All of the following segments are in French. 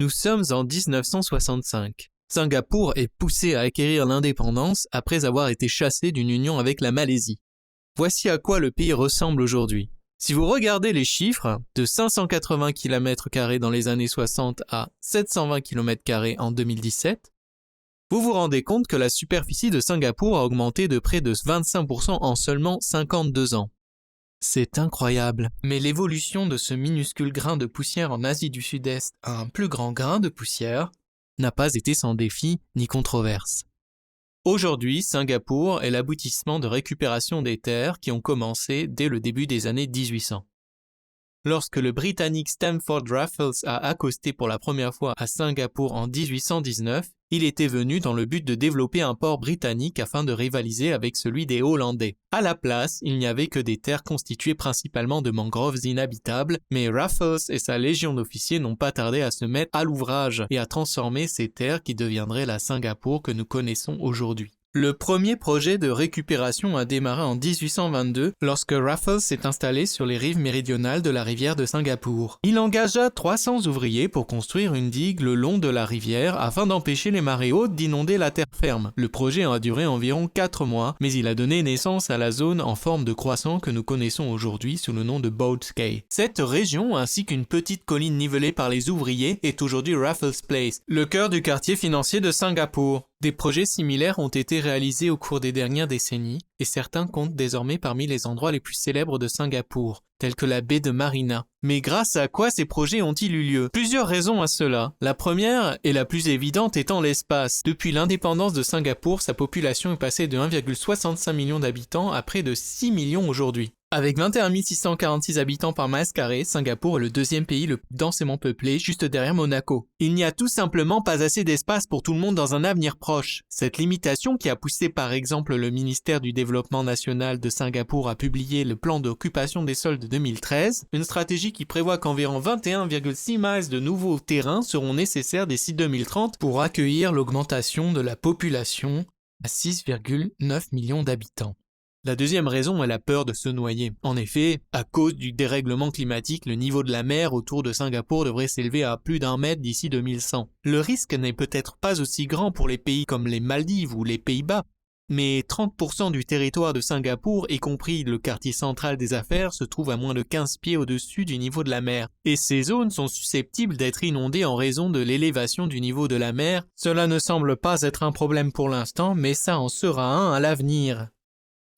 Nous sommes en 1965. Singapour est poussé à acquérir l'indépendance après avoir été chassé d'une union avec la Malaisie. Voici à quoi le pays ressemble aujourd'hui. Si vous regardez les chiffres, de 580 km² dans les années 60 à 720 km² en 2017, vous vous rendez compte que la superficie de Singapour a augmenté de près de 25% en seulement 52 ans. C'est incroyable, mais l'évolution de ce minuscule grain de poussière en Asie du Sud-Est à un plus grand grain de poussière n'a pas été sans défi ni controverse. Aujourd'hui, Singapour est l'aboutissement de récupération des terres qui ont commencé dès le début des années 1800. Lorsque le Britannique Stamford Raffles a accosté pour la première fois à Singapour en 1819, il était venu dans le but de développer un port britannique afin de rivaliser avec celui des Hollandais. À la place, il n'y avait que des terres constituées principalement de mangroves inhabitables, mais Raffles et sa légion d'officiers n'ont pas tardé à se mettre à l'ouvrage et à transformer ces terres qui deviendraient la Singapour que nous connaissons aujourd'hui. Le premier projet de récupération a démarré en 1822 lorsque Raffles s'est installé sur les rives méridionales de la rivière de Singapour. Il engagea 300 ouvriers pour construire une digue le long de la rivière afin d'empêcher les marées hautes d'inonder la terre ferme. Le projet a duré environ 4 mois, mais il a donné naissance à la zone en forme de croissant que nous connaissons aujourd'hui sous le nom de Boats Cay. Cette région, ainsi qu'une petite colline nivelée par les ouvriers, est aujourd'hui Raffles Place, le cœur du quartier financier de Singapour. Des projets similaires ont été réalisés au cours des dernières décennies et certains comptent désormais parmi les endroits les plus célèbres de Singapour, tels que la baie de Marina. Mais grâce à quoi ces projets ont-ils eu lieu? Plusieurs raisons à cela. La première, et la plus évidente, étant l'espace. Depuis l'indépendance de Singapour, sa population est passée de 1,65 million d'habitants à près de 6 millions aujourd'hui. Avec 21 646 habitants par masse carrée, Singapour est le deuxième pays le plus densément peuplé, juste derrière Monaco. Il n'y a tout simplement pas assez d'espace pour tout le monde dans un avenir proche. Cette limitation qui a poussé par exemple le ministère du Développement national de Singapour à publier le plan d'occupation des sols de 2013, une stratégie qui prévoit qu'environ 21,6 miles de nouveaux terrains seront nécessaires d'ici 2030 pour accueillir l'augmentation de la population à 6,9 millions d'habitants. La deuxième raison est la peur de se noyer. En effet, à cause du dérèglement climatique, le niveau de la mer autour de Singapour devrait s'élever à plus d'1 mètre d'ici 2100. Le risque n'est peut-être pas aussi grand pour les pays comme les Maldives ou les Pays-Bas, mais 30% du territoire de Singapour, y compris le quartier central des affaires, se trouve à moins de 15 pieds au-dessus du niveau de la mer. Et ces zones sont susceptibles d'être inondées en raison de l'élévation du niveau de la mer. Cela ne semble pas être un problème pour l'instant, mais ça en sera un à l'avenir.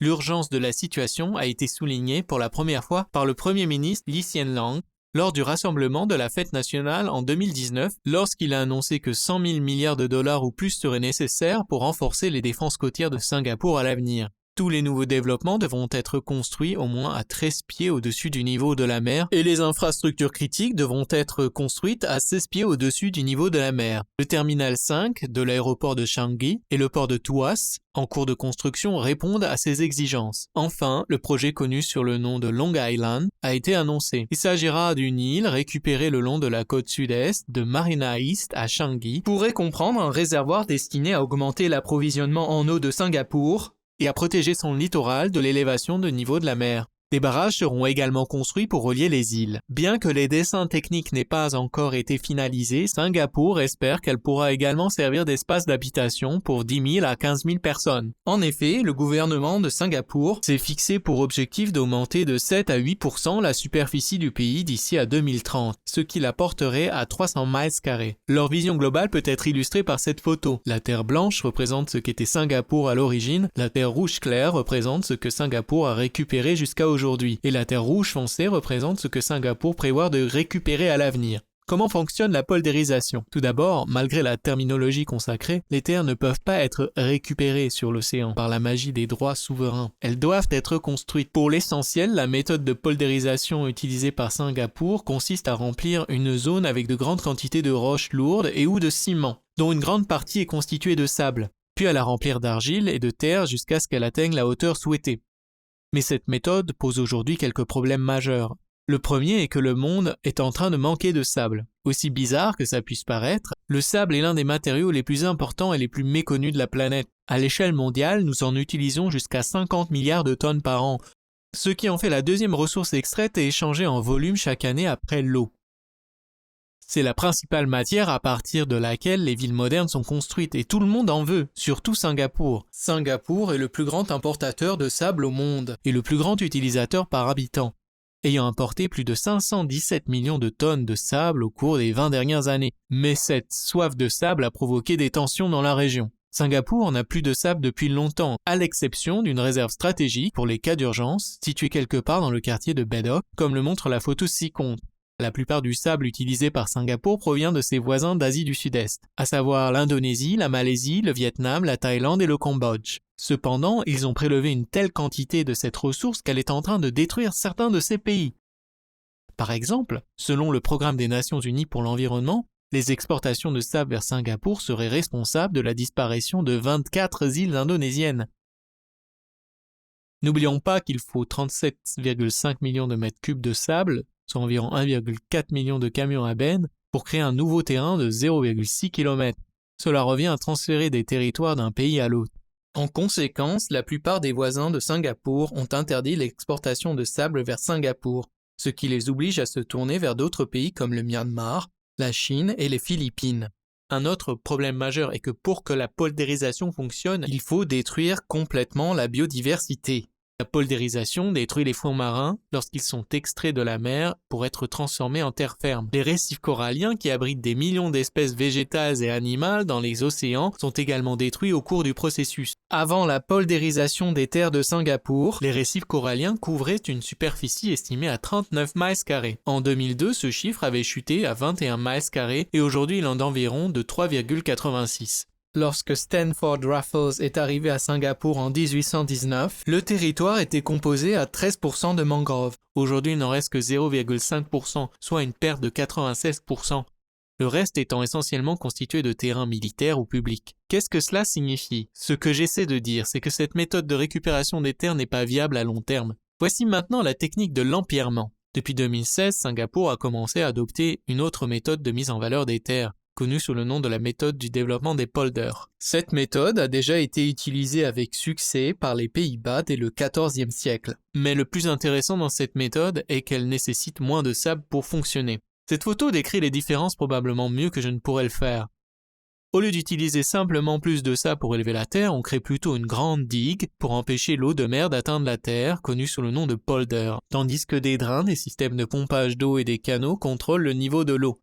L'urgence de la situation a été soulignée pour la première fois par le Premier ministre Lee Hsien Loong lors du rassemblement de la fête nationale en 2019 lorsqu'il a annoncé que 100 000 milliards de dollars ou plus seraient nécessaires pour renforcer les défenses côtières de Singapour à l'avenir. Tous les nouveaux développements devront être construits au moins à 13 pieds au-dessus du niveau de la mer et les infrastructures critiques devront être construites à 16 pieds au-dessus du niveau de la mer. Le terminal 5 de l'aéroport de Changi et le port de Tuas, en cours de construction, répondent à ces exigences. Enfin, le projet connu sur le nom de Long Island a été annoncé. Il s'agira d'une île récupérée le long de la côte sud-est de Marina East à Changi, pourrait comprendre un réservoir destiné à augmenter l'approvisionnement en eau de Singapour et à protéger son littoral de l'élévation de niveau de la mer. Des barrages seront également construits pour relier les îles. Bien que les dessins techniques n'aient pas encore été finalisés, Singapour espère qu'elle pourra également servir d'espace d'habitation pour 10 000 à 15 000 personnes. En effet, le gouvernement de Singapour s'est fixé pour objectif d'augmenter de 7 à 8% la superficie du pays d'ici à 2030, ce qui la porterait à 300 miles carrés. Leur vision globale peut être illustrée par cette photo. La terre blanche représente ce qu'était Singapour à l'origine, la terre rouge claire représente ce que Singapour a récupéré jusqu'à aujourd'hui, et la terre rouge foncée représente ce que Singapour prévoit de récupérer à l'avenir. Comment fonctionne la poldérisation? Tout d'abord, malgré la terminologie consacrée, les terres ne peuvent pas être récupérées sur l'océan par la magie des droits souverains. Elles doivent être construites. Pour l'essentiel, la méthode de poldérisation utilisée par Singapour consiste à remplir une zone avec de grandes quantités de roches lourdes et ou de ciment, dont une grande partie est constituée de sable, puis à la remplir d'argile et de terre jusqu'à ce qu'elle atteigne la hauteur souhaitée. Mais cette méthode pose aujourd'hui quelques problèmes majeurs. Le premier est que le monde est en train de manquer de sable. Aussi bizarre que ça puisse paraître, le sable est l'un des matériaux les plus importants et les plus méconnus de la planète. À l'échelle mondiale, nous en utilisons jusqu'à 50 milliards de tonnes par an, ce qui en fait la deuxième ressource extraite et échangée en volume chaque année après l'eau. C'est la principale matière à partir de laquelle les villes modernes sont construites et tout le monde en veut, surtout Singapour. Singapour est le plus grand importateur de sable au monde et le plus grand utilisateur par habitant, ayant importé plus de 517 millions de tonnes de sable au cours des 20 dernières années. Mais cette soif de sable a provoqué des tensions dans la région. Singapour n'a plus de sable depuis longtemps, à l'exception d'une réserve stratégique pour les cas d'urgence, située quelque part dans le quartier de Bedok, comme le montre la photo ci-contre. La plupart du sable utilisé par Singapour provient de ses voisins d'Asie du Sud-Est, à savoir l'Indonésie, la Malaisie, le Vietnam, la Thaïlande et le Cambodge. Cependant, ils ont prélevé une telle quantité de cette ressource qu'elle est en train de détruire certains de ces pays. Par exemple, selon le Programme des Nations Unies pour l'environnement, les exportations de sable vers Singapour seraient responsables de la disparition de 24 îles indonésiennes. N'oublions pas qu'il faut 37,5 millions de mètres cubes de sable, soit environ 1,4 million de camions à benne, pour créer un nouveau terrain de 0,6 km. Cela revient à transférer des territoires d'un pays à l'autre. En conséquence, la plupart des voisins de Singapour ont interdit l'exportation de sable vers Singapour, ce qui les oblige à se tourner vers d'autres pays comme le Myanmar, la Chine et les Philippines. Un autre problème majeur est que pour que la poldérisation fonctionne, il faut détruire complètement la biodiversité. La poldérisation détruit les fonds marins lorsqu'ils sont extraits de la mer pour être transformés en terre ferme. Les récifs coralliens qui abritent des millions d'espèces végétales et animales dans les océans sont également détruits au cours du processus. Avant la poldérisation des terres de Singapour, les récifs coralliens couvraient une superficie estimée à 39 miles carrés. En 2002, ce chiffre avait chuté à 21 miles carrés et aujourd'hui il en est environ de 3,86. Lorsque Stanford Raffles est arrivé à Singapour en 1819, le territoire était composé à 13% de mangroves. Aujourd'hui, il n'en reste que 0,5%, soit une perte de 96%. Le reste étant essentiellement constitué de terrains militaires ou publics. Qu'est-ce que cela signifie? Ce que j'essaie de dire, c'est que cette méthode de récupération des terres n'est pas viable à long terme. Voici maintenant la technique de l'empierrement. Depuis 2016, Singapour a commencé à adopter une autre méthode de mise en valeur des terres, connue sous le nom de la méthode du développement des polders. Cette méthode a déjà été utilisée avec succès par les Pays-Bas dès le XIVe siècle. Mais le plus intéressant dans cette méthode est qu'elle nécessite moins de sable pour fonctionner. Cette photo décrit les différences probablement mieux que je ne pourrais le faire. Au lieu d'utiliser simplement plus de sable pour élever la terre, on crée plutôt une grande digue pour empêcher l'eau de mer d'atteindre la terre, connue sous le nom de polder, tandis que des drains, des systèmes de pompage d'eau et des canaux contrôlent le niveau de l'eau.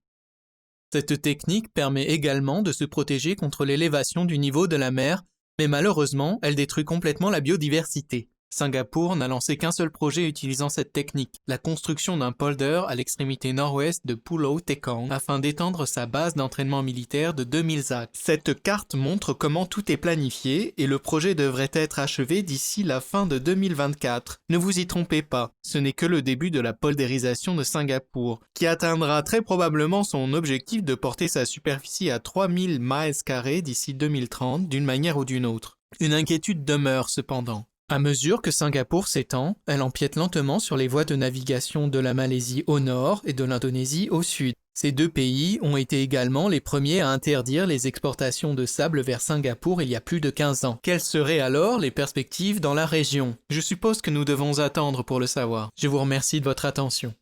Cette technique permet également de se protéger contre l'élévation du niveau de la mer, mais malheureusement, elle détruit complètement la biodiversité. Singapour n'a lancé qu'un seul projet utilisant cette technique, la construction d'un polder à l'extrémité nord-ouest de Pulau Tekong afin d'étendre sa base d'entraînement militaire de 2000 acres. Cette carte montre comment tout est planifié et le projet devrait être achevé d'ici la fin de 2024. Ne vous y trompez pas, ce n'est que le début de la poldérisation de Singapour, qui atteindra très probablement son objectif de porter sa superficie à 3000 miles carrés d'ici 2030 d'une manière ou d'une autre. Une inquiétude demeure cependant. À mesure que Singapour s'étend, elle empiète lentement sur les voies de navigation de la Malaisie au nord et de l'Indonésie au sud. Ces deux pays ont été également les premiers à interdire les exportations de sable vers Singapour il y a plus de 15 ans. Quelles seraient alors les perspectives dans la région? Je suppose que nous devons attendre pour le savoir. Je vous remercie de votre attention.